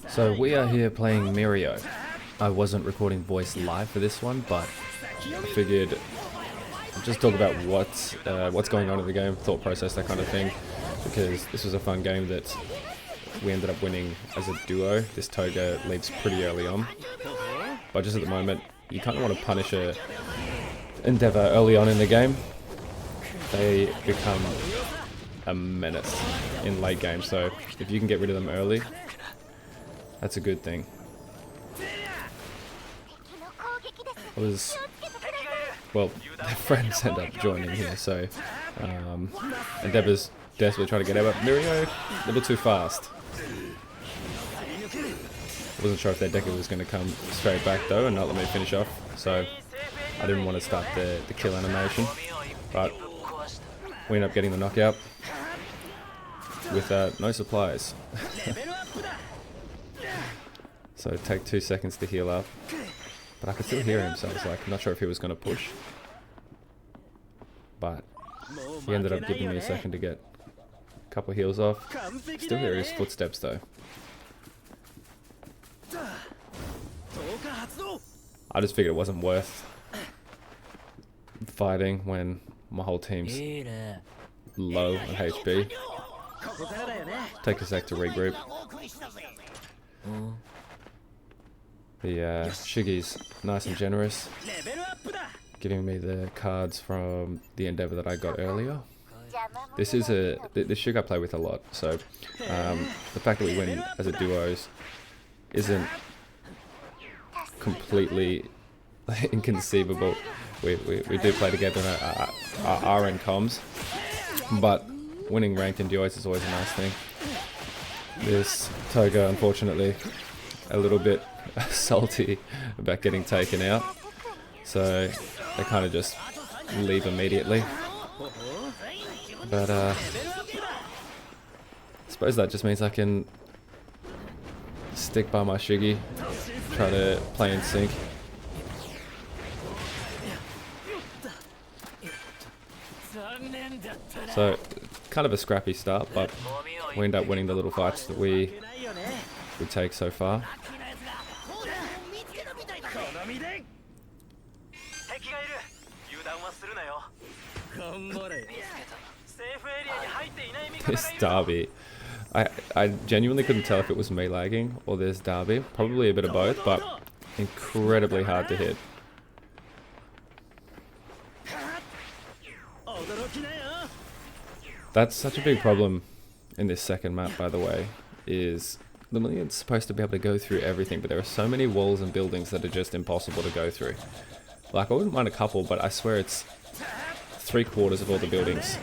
So we are here playing MIRIO. I wasn't recording voice live for this one, but I figured just talk about what's going on in the game, thought process, that kind of thing, because this was a fun game that we ended up winning as a duo. This Toga leaves pretty early on, but just at the moment, you kind of want to punish a Endeavor early on in the game. They become a menace in late game, so if you can get rid of them early, that's a good thing. Well, their friends end up joining here, so Endeavor's desperately trying to get out, but MIRIO a little too fast. I wasn't sure if their decker was going to come straight back though and not let me finish off, so I didn't want to start the kill animation, but we ended up getting the knockout with no supplies. So take 2 seconds to heal up, but I could still hear him, so I was like, I'm not sure if he was going to push, but he ended up giving me a second to get a couple of heals off. Still hear his footsteps though. I just figured it wasn't worth fighting when my whole team's low on HP. Take a sec to regroup. The Shiggy's nice and generous, giving me the cards from the Endeavor that I got earlier. This is the Shig I play with a lot, so the fact that we win as a duos isn't completely inconceivable. We do play together in our RN comms, but winning ranked in duos is always a nice thing. This Toga, unfortunately, a little bit salty about getting taken out, so they kind of just leave immediately. But I suppose that just means I can stick by my Shiggy, try to play in sync. So, kind of a scrappy start, but we end up winning the little fights that we take so far. This Derby, I genuinely couldn't tell if it was me lagging or this Derby. Probably a bit of both, but incredibly hard to hit. That's such a big problem in this second map, by the way, is Lemillion's supposed to be able to go through everything, but there are so many walls and buildings that are just impossible to go through. Like, I wouldn't mind a couple, but I swear it's 3/4 of all the buildings.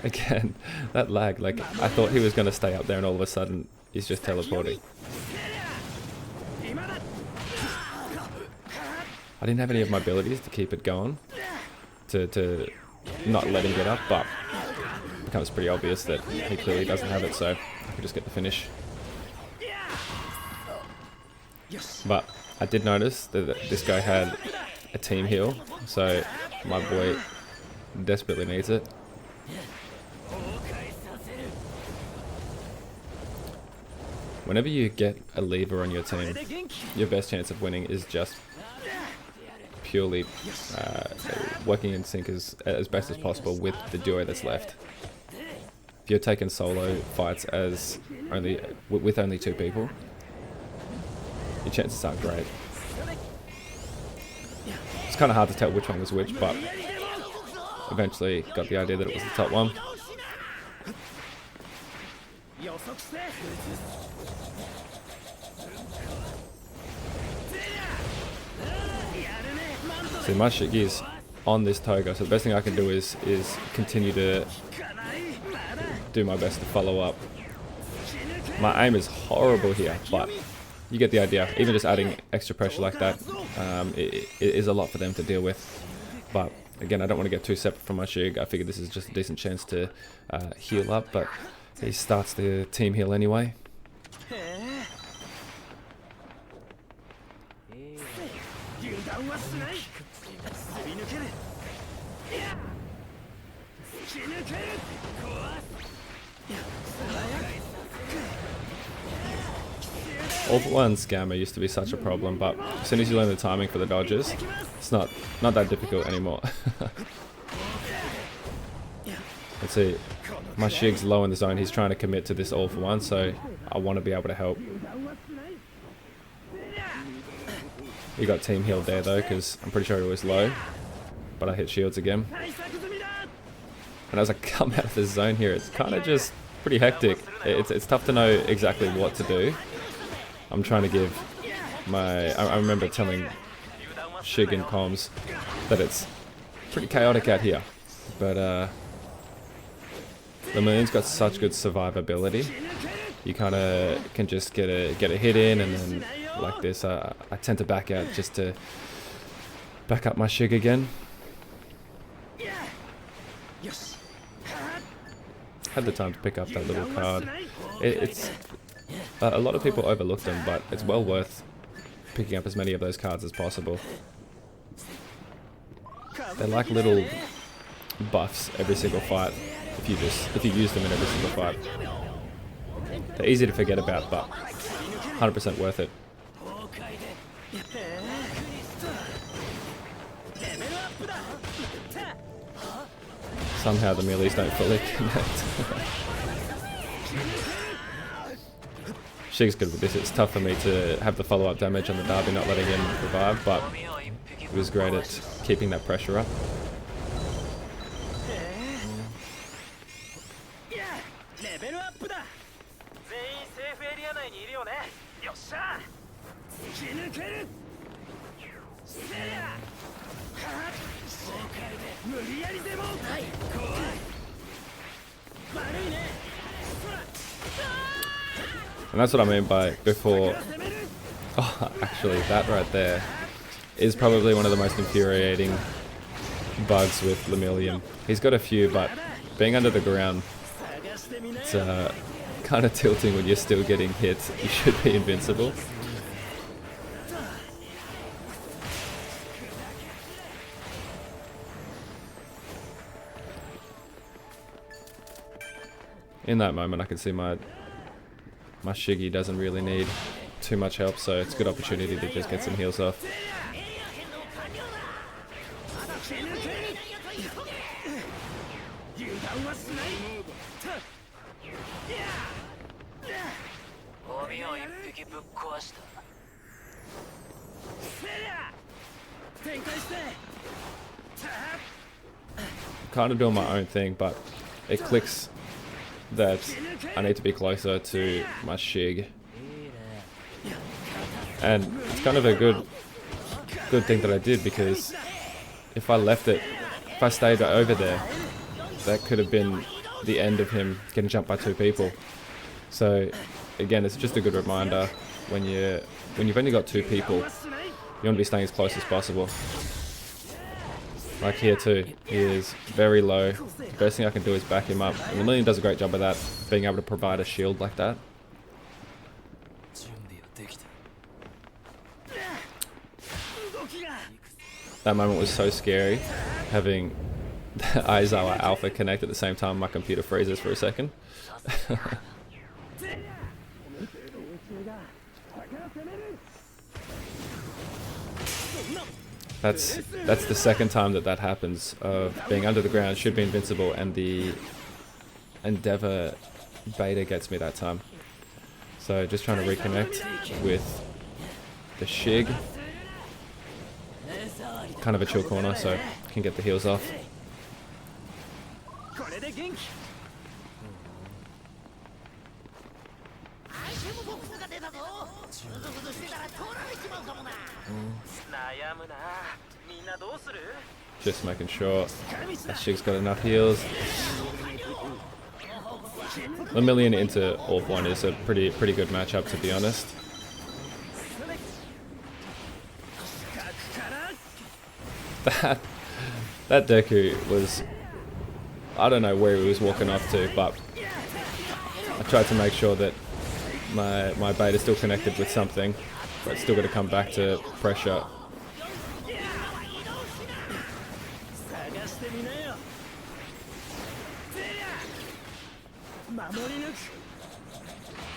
Again, that lag, like, I thought he was going to stay up there and all of a sudden he's just teleporting. I didn't have any of my abilities to keep it going, to not let him get up, but it becomes pretty obvious that he clearly doesn't have it, so I could just get the finish. But I did notice that this guy had a team heal, so my boy desperately needs it. Whenever you get a lever on your team, your best chance of winning is just purely working in sync as best as possible with the duo that's left. If you're taking solo fights with only 2 people, your chances aren't great. It's kind of hard to tell which one was which, but eventually got the idea that it was the top one. See, my Shiggy is on this Toga, so the best thing I can do is continue to do my best to follow up. My aim is horrible here, but you get the idea. Even just adding extra pressure like that, it is a lot for them to deal with. But again, I don't want to get too separate from my Shig. I figured this is just a decent chance to heal up, but he starts the team heal anyway. All for one scammer used to be such a problem, but as soon as you learn the timing for the dodges, it's not that difficult anymore. Let's see, my Shig's low in the zone. He's trying to commit to this all for one, so I want to be able to help. He got team healed there though, because I'm pretty sure he was low, but I hit shields again. And as I come out of the zone here, it's kind of just pretty hectic. It's tough to know exactly what to do. I'm trying to give my... I remember telling Shig and comms that it's pretty chaotic out here. But Lemillion's got such good survivability. You kind of can just get a hit in, and then like this, I tend to back out just to back up my Shig again. Had the time to pick up that little card. It's a lot of people overlook them, but it's well worth picking up as many of those cards as possible. They're like little buffs every single fight if you use them in every single fight. They're easy to forget about, but 100% worth it. Somehow the melees don't fully connect. Shig's good with this. It's tough for me to have the follow-up damage on the Derby, not letting him revive, but he was great at keeping that pressure up. And that's what I mean by before... Oh, actually, that right there is probably one of the most infuriating bugs with Lemillion. He's got a few, but being under the ground, it's kind of tilting when you're still getting hit. You should be invincible. In that moment, I can see my Shiggy doesn't really need too much help, so it's a good opportunity to just get some heals off. Kind of doing my own thing, but it clicks that I need to be closer to my Shig. And it's kind of a good thing that I did, because if I left it, if I stayed over there, that could have been the end of him getting jumped by two people. So again, it's just a good reminder when you've only got two people, you want to be staying as close as possible. Like here too, he is very low. The first thing I can do is back him up. And Lemillion does a great job of that, being able to provide a shield like that. That moment was so scary, having the Aizawa Alpha connect at the same time. My computer freezes for a second. That's the second time that happens, of being under the ground, should be invincible, and the Endeavor beta gets me that time. So just trying to reconnect with the Shig. Kind of a chill corner, so can get the heals off. Just making sure that Shig's got enough heals. Lemillion into All For One is a pretty good matchup, to be honest. That Deku was... I don't know where he was walking off to, but I tried to make sure that my bait is still connected with something, but it's still got to come back to pressure.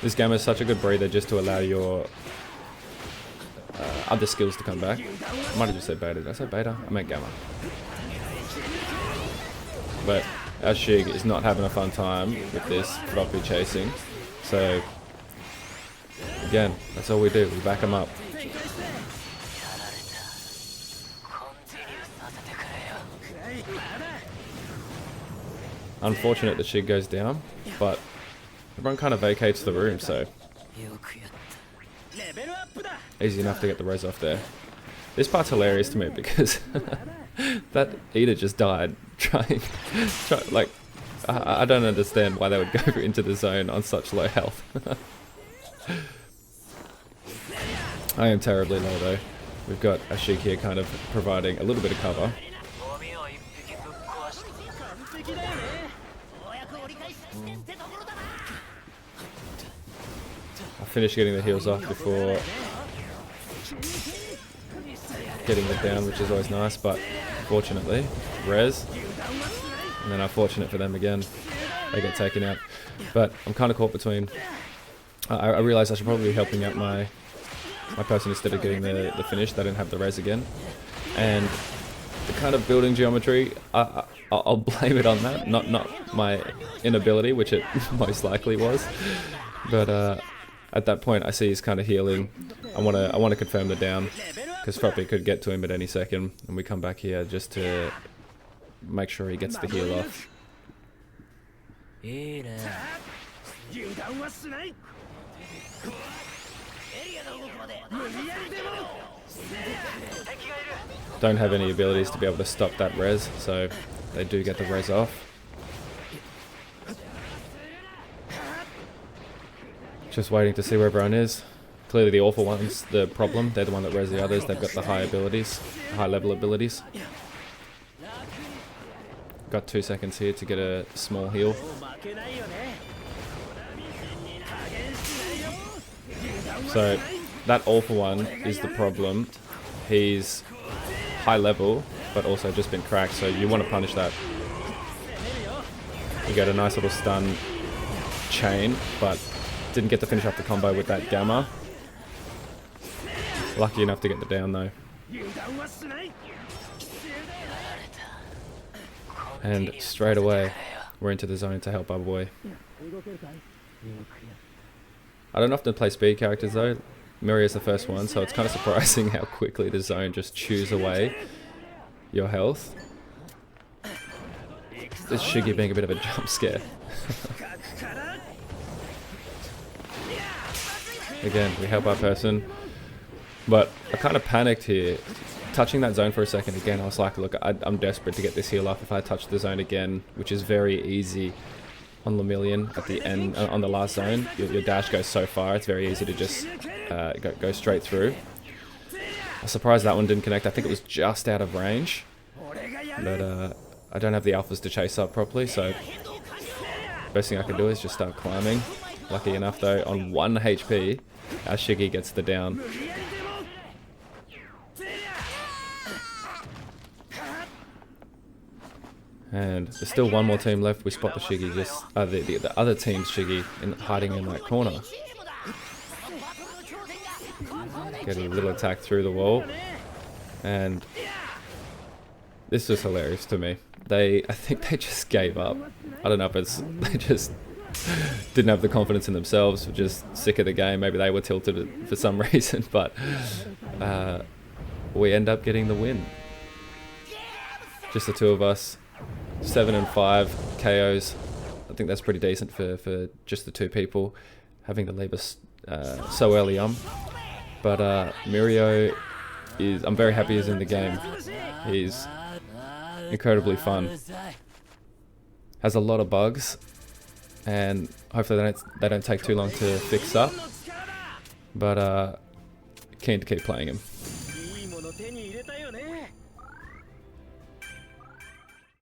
This game is such a good breather just to allow your other skills to come back. I might have just said beta. Did I say beta? I meant gamma. But our Shig is not having a fun time with this floppy chasing. So, again, that's all we do. We back him up. Unfortunate the Shig goes down, but everyone kind of vacates the room, so easy enough to get the res off there. This part's hilarious to me because that Eater just died like, I don't understand why they would go into the zone on such low health. I am terribly low though. We've got a Shig here kind of providing a little bit of cover. I finished getting the heals off before getting it down, which is always nice, but fortunately, res, and then unfortunate for them again, they get taken out. But I'm kind of caught between, I realised I should probably be helping out my person instead of getting the finish. They didn't have the res again, and the kind of building geometry, I'll blame it on that, not my inability, which it most likely was. But at that point, I see he's kind of healing. I want to confirm the down because Floppy could get to him at any second, and we come back here just to make sure he gets the heal off. Don't have any abilities to be able to stop that res, so they do get the res off. Just waiting to see where everyone is. Clearly the awful one's the problem. They're the one that res the others. They've got the high abilities, high level abilities. Got 2 seconds here to get a small heal. So that awful one is the problem. He's high level, but also just been cracked, so you want to punish that. You get a nice little stun chain, but didn't get to finish up the combo with that gamma. Lucky enough to get the down though. And straight away, we're into the zone to help our boy. I don't often play speed characters though. MIRIO's the first one, so it's kind of surprising how quickly the zone just chews away your health. This Shiggy being a bit of a jump scare. Again, we help our person, but I kind of panicked here. Touching that zone for a second again, I was like, look, I'm desperate to get this heal off. If I touch the zone again, which is very easy on Lemillion at the end, on the last zone, your dash goes so far, it's very easy to just go straight through. I'm surprised that one didn't connect. I think it was just out of range, but I don't have the alphas to chase up properly, so best thing I can do is just start climbing. Lucky enough though, on 1 HP, our Shiggy gets the down. And there's still one more team left. We spot the Shiggy, just the other team's Shiggy hiding in that corner. Getting a little attack through the wall, and this was hilarious to me. I think they just gave up. I don't know if it's they just didn't have the confidence in themselves, were just sick of the game. Maybe they were tilted for some reason, but we end up getting the win. Just the two of us. 7 and 5 KOs. I think that's pretty decent for just the two people having to leave us so early on. But MIRIO is, I'm very happy he's in the game. He's incredibly fun. Has a lot of bugs, and hopefully they don't take too long to fix up. But keen to keep playing him.